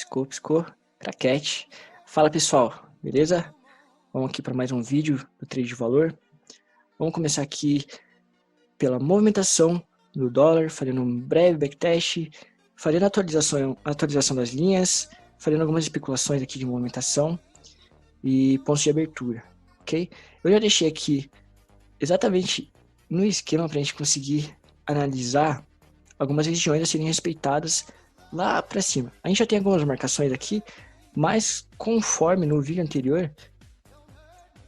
Piscou, craquete. Fala pessoal, beleza? Vamos aqui para mais um vídeo do trade de valor. Vamos começar aqui pela movimentação do dólar, fazendo um breve backtest, fazendo a atualização das linhas, fazendo algumas especulações aqui de movimentação e pontos de abertura, ok? Eu já deixei aqui exatamente no esquema para a gente conseguir analisar algumas regiões a serem respeitadas lá para cima. A gente já tem algumas marcações aqui, mas conforme no vídeo anterior,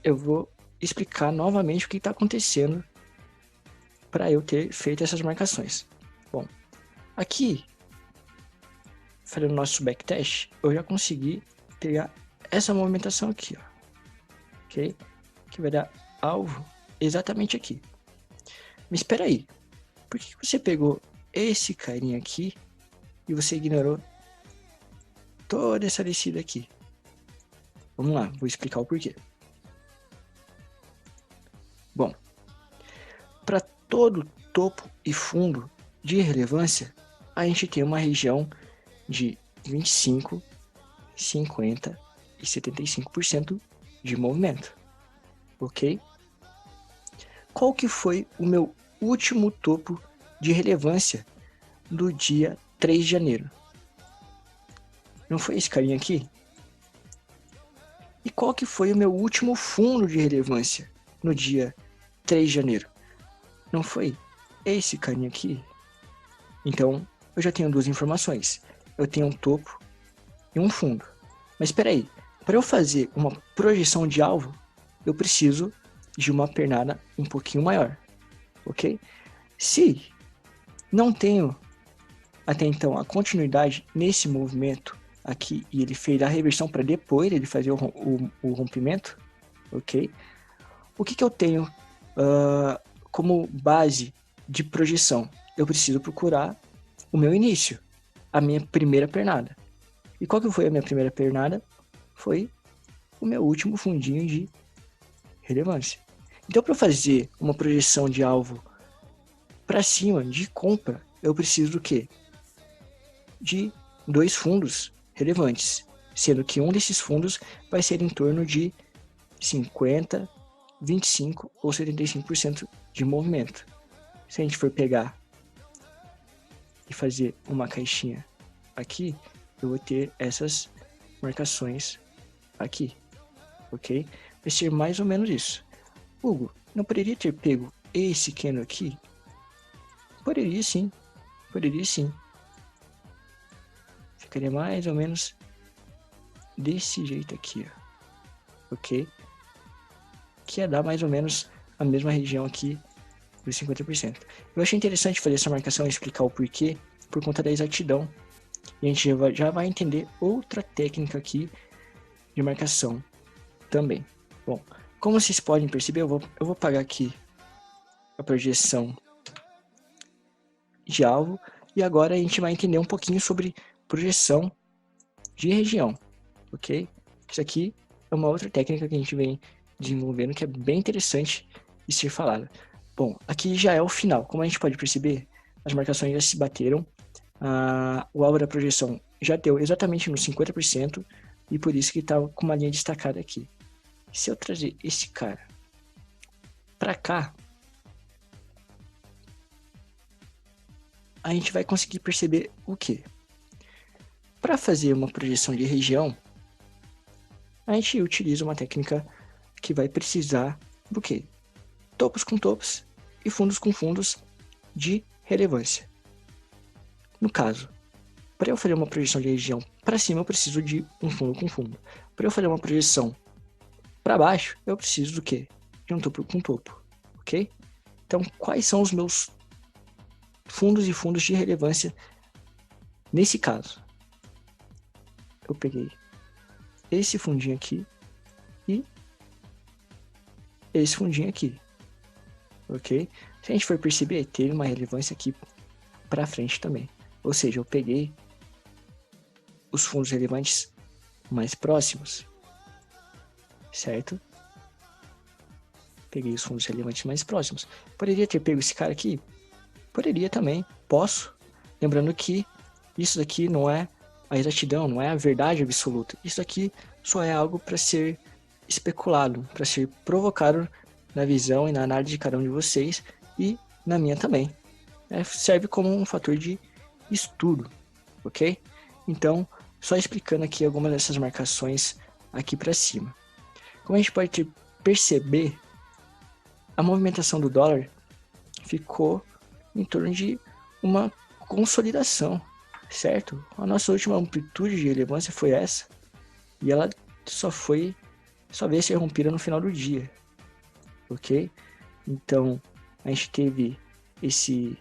eu vou explicar novamente o que está acontecendo para eu ter feito essas marcações. Bom, aqui, fazendo o nosso backtest, eu já consegui pegar essa movimentação aqui, ó, ok? Que vai dar alvo exatamente aqui. Mas espera aí, por que você pegou esse carinha aqui e você ignorou toda essa descida aqui? Vamos lá, vou explicar o porquê. Bom, para todo topo e fundo de relevância, a gente tem uma região de 25, 50 e 75% de movimento, ok? Qual que foi o meu último topo de relevância do dia 3 de janeiro? Não foi esse carinha aqui? E qual que foi o meu último fundo de relevância no dia 3 de janeiro? Não foi esse carinha aqui? Então, eu já tenho duas informações. Eu tenho um topo e um fundo. Mas espera aí, para eu fazer uma projeção de alvo, eu preciso de uma pernada um pouquinho maior, ok? Se não tenho até então a continuidade nesse movimento aqui e ele fez a reversão para depois ele fazer o rompimento, ok? O que eu tenho como base de projeção? Eu preciso procurar o meu início, a minha primeira pernada. E qual que foi a minha primeira pernada? Foi o meu último fundinho de relevância. Então, para fazer uma projeção de alvo para cima de compra, eu preciso do quê? De dois fundos relevantes, sendo que um desses fundos vai ser em torno de 50, 25 ou 75% de movimento. Se a gente for pegar e fazer uma caixinha aqui, eu vou ter essas marcações aqui, ok? Vai ser mais ou menos isso. Hugo, não poderia ter pego esse candle aqui? Poderia sim, poderia sim. Ficaria mais ou menos desse jeito aqui, ó, ok? Que ia dar mais ou menos a mesma região aqui dos 50%. Eu achei interessante fazer essa marcação e explicar o porquê, por conta da exatidão. E a gente já vai entender outra técnica aqui de marcação também. Bom, como vocês podem perceber, eu vou apagar aqui a projeção de alvo e agora a gente vai entender um pouquinho sobre projeção de região, ok? Isso aqui é uma outra técnica que a gente vem desenvolvendo que é bem interessante de ser falada. Bom, aqui já é o final. Como a gente pode perceber, as marcações já se bateram, o alvo da projeção já deu exatamente nos 50% e por isso que está com uma linha destacada aqui. Se eu trazer esse cara para cá, a gente vai conseguir perceber o que? Para fazer uma projeção de região, a gente utiliza uma técnica que vai precisar do que? Topos com topos e fundos com fundos de relevância. No caso, para eu fazer uma projeção de região para cima, eu preciso de um fundo com fundo. Para eu fazer uma projeção para baixo, eu preciso do quê? De um topo com topo, ok? Então, quais são os meus fundos e fundos de relevância nesse caso? Eu peguei esse fundinho aqui e esse fundinho aqui, ok? Se a gente for perceber, teve uma relevância aqui para frente também. Ou seja, eu peguei os fundos relevantes mais próximos, certo? Peguei os fundos relevantes mais próximos. Poderia ter pego esse cara aqui? Poderia também, posso. Lembrando que isso daqui não é a exatidão, não é a verdade absoluta. Isso aqui só é algo para ser especulado, para ser provocado na visão e na análise de cada um de vocês e na minha também. Serve como um fator de estudo, ok? Então, só explicando aqui algumas dessas marcações aqui para cima. Como a gente pode perceber, a movimentação do dólar ficou em torno de uma consolidação, certo? A nossa última amplitude de relevância foi essa, e ela só veio ser rompida no final do dia, ok? Então, a gente teve esse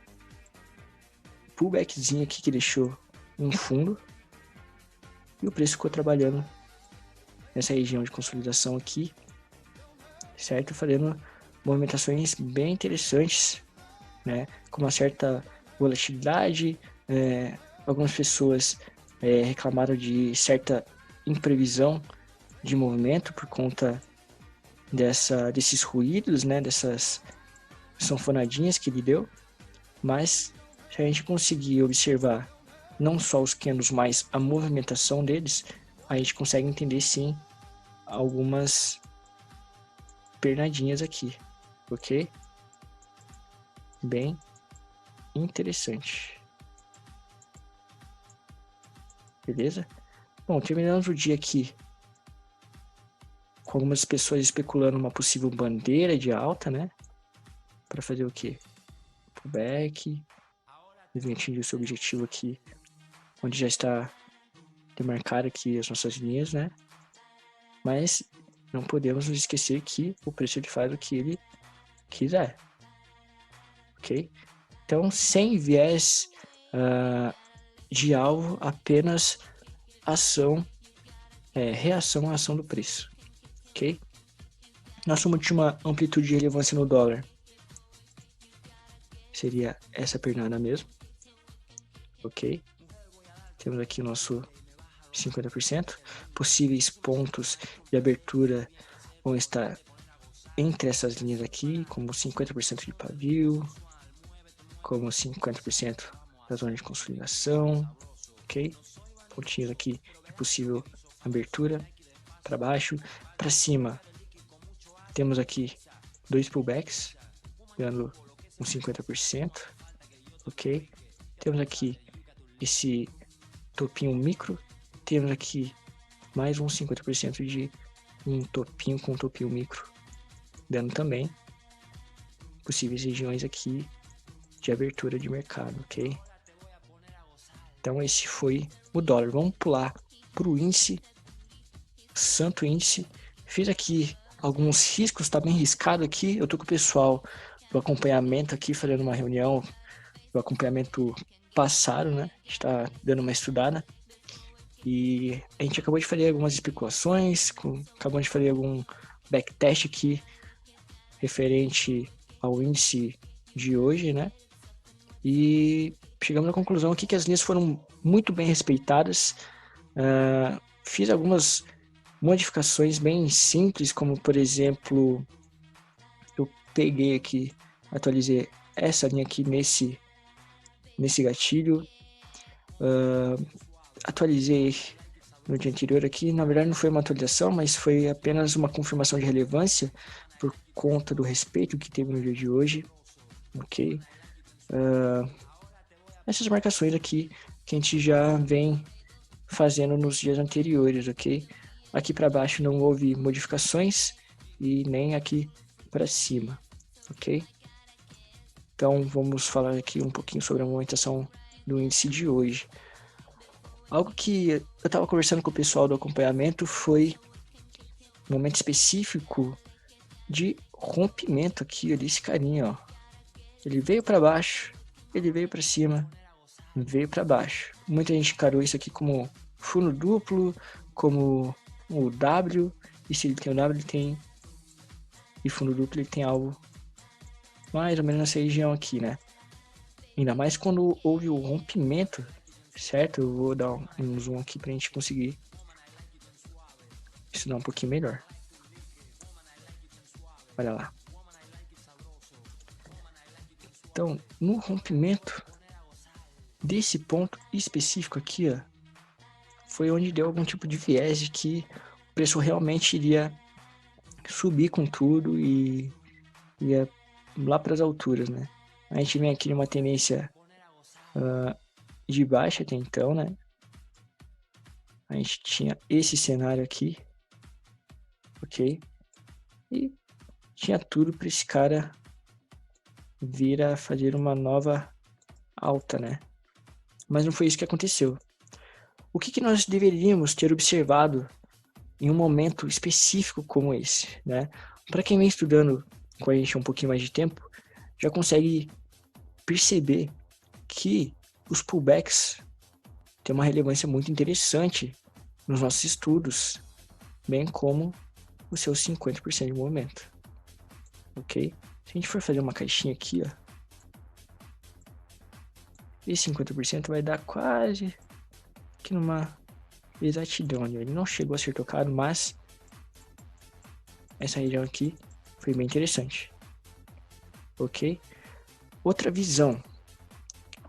pullbackzinho aqui que deixou um fundo, e o preço ficou trabalhando nessa região de consolidação aqui, certo? Fazendo movimentações bem interessantes, né? Com uma certa volatilidade, algumas pessoas reclamaram de certa imprevisão de movimento por conta desses ruídos, né? Dessas sanfonadinhas que ele deu, mas se a gente conseguir observar não só os candles, mas a movimentação deles, a gente consegue entender sim algumas pernadinhas aqui, ok? Bem interessante. Beleza? Bom, terminamos o dia aqui com algumas pessoas especulando uma possível bandeira de alta, né? Para fazer o quê? Pullback. Devem atingir o seu objetivo aqui, onde já está demarcado aqui as nossas linhas, né? Mas não podemos nos esquecer que o preço ele faz o que ele quiser, ok? Então, sem viés de alvo, apenas reação à ação do preço, ok? Nossa última amplitude de relevância no dólar seria essa pernada mesmo, ok? Temos aqui o nosso 50%. Possíveis pontos de abertura vão estar entre essas linhas aqui, como 50% de pavio, como 50% da zona de consolidação, ok? Pontinhos aqui de possível abertura para baixo. Para cima, temos aqui 2 pullbacks, dando uns 50%, ok? Temos aqui esse topinho micro, temos aqui mais uns 50% de um topinho com um topinho micro, dando também possíveis regiões aqui de abertura de mercado, ok? Então esse foi o dólar. Vamos pular para o índice, Santo Índice. Fiz aqui alguns riscos, tá bem riscado aqui. Eu tô com o pessoal do acompanhamento aqui, fazendo uma reunião do acompanhamento passado, né? A gente tá dando uma estudada. E a gente acabou de fazer algumas especulações, acabamos de fazer algum backtest aqui referente ao índice de hoje, né? E chegamos à conclusão aqui que as linhas foram muito bem respeitadas. Fiz algumas modificações bem simples, como por exemplo, eu peguei aqui, atualizei essa linha aqui nesse gatilho, atualizei no dia anterior aqui. Na verdade não foi uma atualização, mas foi apenas uma confirmação de relevância por conta do respeito que teve no dia de hoje, ok? Essas marcações aqui que a gente já vem fazendo nos dias anteriores, ok? Aqui para baixo não houve modificações e nem aqui para cima, ok? Então vamos falar aqui um pouquinho sobre a movimentação do índice de hoje. Algo que eu estava conversando com o pessoal do acompanhamento foi um momento específico de rompimento aqui, desse carinha, ó. Ele veio para baixo, ele veio para cima, veio para baixo. Muita gente encarou isso aqui como fundo duplo, como o W, e se ele tem o W, ele tem, e fundo duplo, ele tem algo mais ou menos nessa região aqui, né? Ainda mais quando houve o rompimento, certo? Eu vou dar um zoom aqui pra gente conseguir estudar um pouquinho melhor. Olha lá. Então, no rompimento desse ponto específico aqui, ó, foi onde deu algum tipo de viés de que o preço realmente iria subir com tudo e ia lá para as alturas, né? A gente vem aqui numa tendência de baixa até então, né? A gente tinha esse cenário aqui, ok? E tinha tudo para esse cara vir a fazer uma nova alta, né? Mas não foi isso que aconteceu. O que nós deveríamos ter observado em um momento específico como esse, né? Para quem vem estudando com a gente há um pouquinho mais de tempo, já consegue perceber que os pullbacks têm uma relevância muito interessante nos nossos estudos, bem como os seus 50% de movimento, ok? Se a gente for fazer uma caixinha aqui, ó, esse 50% vai dar quase que numa exatidão. Ele não chegou a ser tocado, mas essa região aqui foi bem interessante, ok? Outra visão.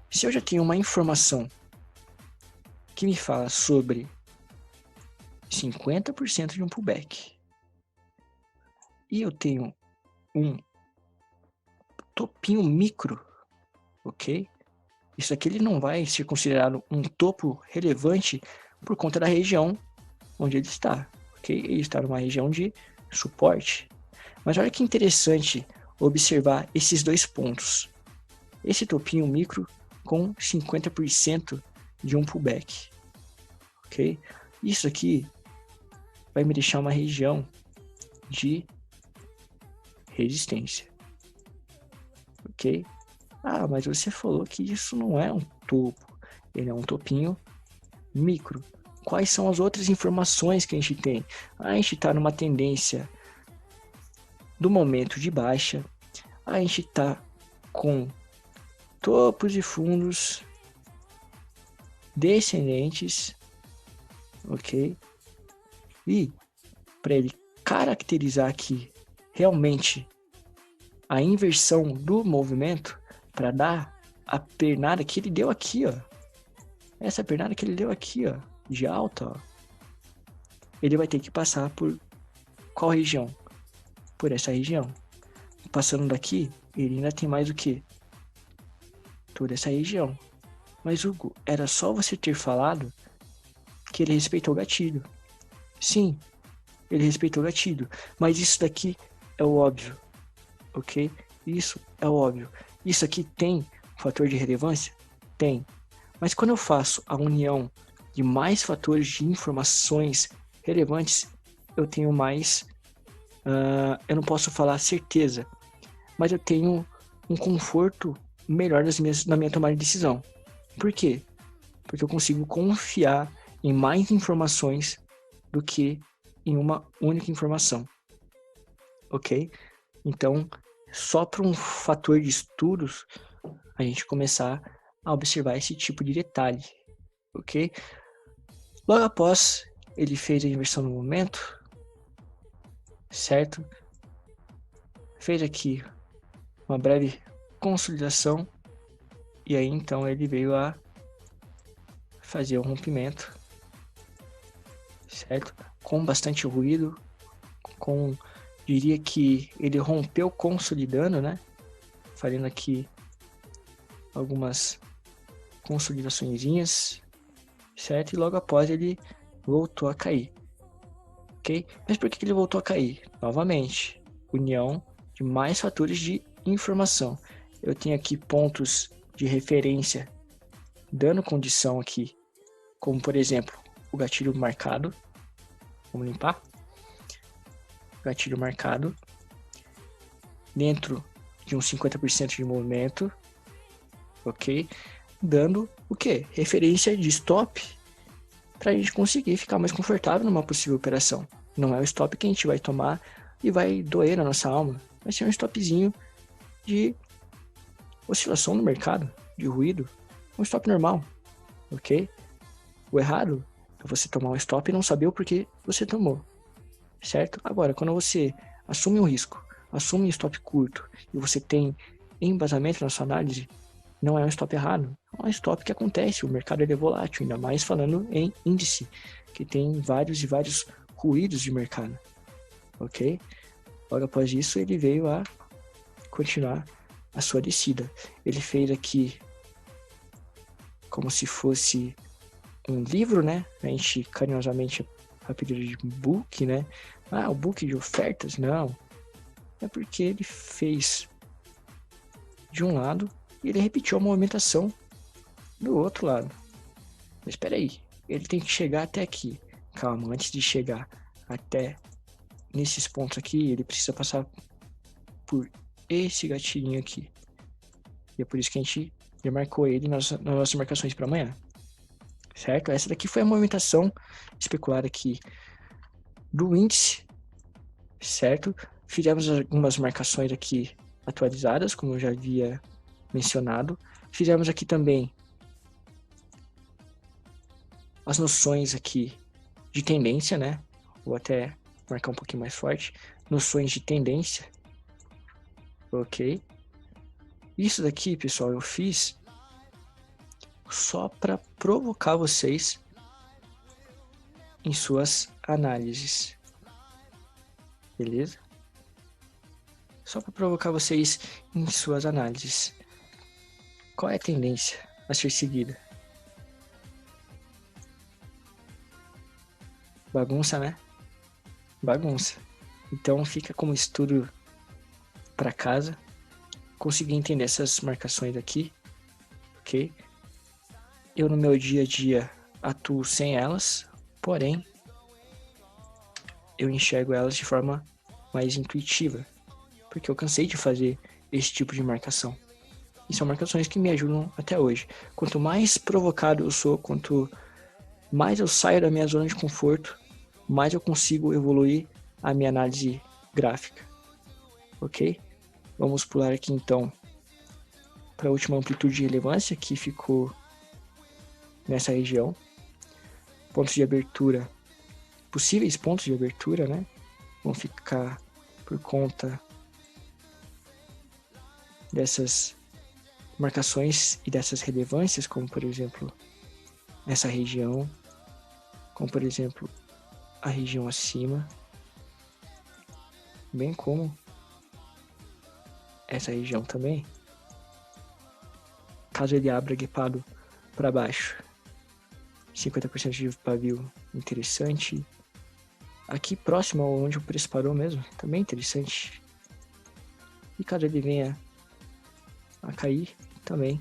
Se eu já tenho uma informação que me fala sobre 50% de um pullback e eu tenho um topinho micro, ok? Isso aqui ele não vai ser considerado um topo relevante por conta da região onde ele está, ok? Ele está numa região de suporte. Mas olha que interessante observar esses dois pontos. Esse topinho micro com 50% de um pullback, ok? Isso aqui vai me deixar uma região de resistência, ok? Ah, mas você falou que isso não é um topo, ele é um topinho micro. Quais são as outras informações que a gente tem? A gente está numa tendência do momento de baixa, a gente está com topos e fundos descendentes, ok? E para ele caracterizar aqui realmente a inversão do movimento, para dar a pernada que ele deu aqui, ó. Essa pernada que ele deu aqui, ó, de alta, ó. Ele vai ter que passar por qual região? Por essa região. Passando daqui, ele ainda tem mais o que? Toda essa região. Mas, Hugo, era só você ter falado que ele respeitou o gatilho. Sim, ele respeitou o gatilho. Mas isso daqui é o óbvio, ok? Isso é o óbvio. Isso aqui tem fator de relevância? Tem. Mas quando eu faço a união de mais fatores de informações relevantes, eu tenho mais... eu não posso falar certeza, mas eu tenho um conforto melhor na minha tomada de decisão. Por quê? Porque eu consigo confiar em mais informações do que em uma única informação, ok? Então, só para um fator de estudos, a gente começar a observar esse tipo de detalhe, ok? Logo após ele fez a inversão no momento, certo? Fez aqui uma breve consolidação e aí então ele veio a fazer o rompimento, certo? Com bastante ruído, diria que ele rompeu consolidando, né? Fazendo aqui algumas consolidaçõezinhas, certo? E logo após ele voltou a cair, ok? Mas por que ele voltou a cair? Novamente, união de mais fatores de informação. Eu tenho aqui pontos de referência dando condição aqui, como por exemplo, o gatilho marcado. Vamos limpar. Gatilho marcado dentro de um 50% de movimento, ok? Dando o que? Referência de stop para a gente conseguir ficar mais confortável numa possível operação. Não é o stop que a gente vai tomar e vai doer na nossa alma. Vai ser um stopzinho de oscilação no mercado, de ruído, um stop normal, ok? O errado é você tomar um stop e não saber o porquê você tomou, certo? Agora, quando você assume um risco, assume um stop curto e você tem embasamento na sua análise, não é um stop errado, é um stop que acontece, o mercado ele é volátil, ainda mais falando em índice, que tem vários e vários ruídos de mercado, ok? Logo após isso, ele veio a continuar a sua descida. Ele fez aqui como se fosse um livro, né? A gente carinhosamente apelido de book, né? Ah, o book de ofertas, não. É porque ele fez de um lado e ele repetiu a movimentação do outro lado. Mas espera aí, ele tem que chegar até aqui. Calma, antes de chegar até nesses pontos aqui, ele precisa passar por esse gatilhinho aqui. E é por isso que a gente já marcou ele nas nossas marcações para amanhã. Certo? Essa daqui foi a movimentação especulada aqui do índice, certo? Fizemos algumas marcações aqui atualizadas, como eu já havia mencionado. Fizemos aqui também as noções aqui de tendência, né? Vou até marcar um pouquinho mais forte. Noções de tendência. Ok? Isso daqui, pessoal, eu fiz só para provocar vocês em suas análises. Beleza? Só para provocar vocês em suas análises. Qual é a tendência a ser seguida? Bagunça, né? Bagunça. Então fica como estudo para casa. Consegui entender essas marcações aqui, ok? Eu no meu dia a dia atuo sem elas, porém eu enxergo elas de forma mais intuitiva, porque eu cansei de fazer esse tipo de marcação. E são marcações que me ajudam até hoje. Quanto mais provocado eu sou, quanto mais eu saio da minha zona de conforto, mais eu consigo evoluir a minha análise gráfica. Ok? Vamos pular aqui então para a última amplitude de relevância, que ficou nessa região. Pontos de abertura, possíveis pontos de abertura, né? Vão ficar por conta dessas marcações e dessas relevâncias, como por exemplo essa região, como por exemplo a região acima, bem como essa região também. Caso ele abra guepado para baixo, 50% de pavio interessante. Aqui próximo onde o preço parou mesmo, também interessante. E caso ele venha a cair, também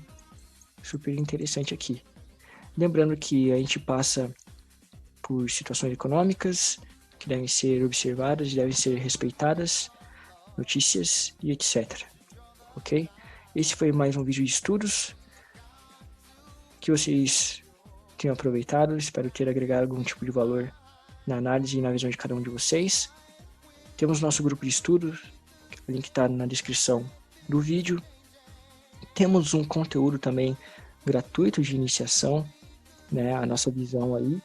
super interessante aqui. Lembrando que a gente passa por situações econômicas que devem ser observadas, devem ser respeitadas, notícias e etc. Ok? Esse foi mais um vídeo de estudos que vocês tenham aproveitado. Espero ter agregado algum tipo de valor na análise e na visão de cada um de vocês. Temos nosso grupo de estudos, o link está na descrição do vídeo. Temos um conteúdo também gratuito de iniciação, né, a nossa visão aí.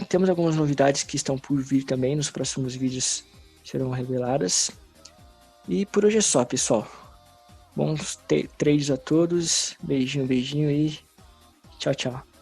Temos algumas novidades que estão por vir também, nos próximos vídeos serão reveladas. E por hoje é só, pessoal. Bons trades a todos, beijinho, beijinho e tchau, tchau.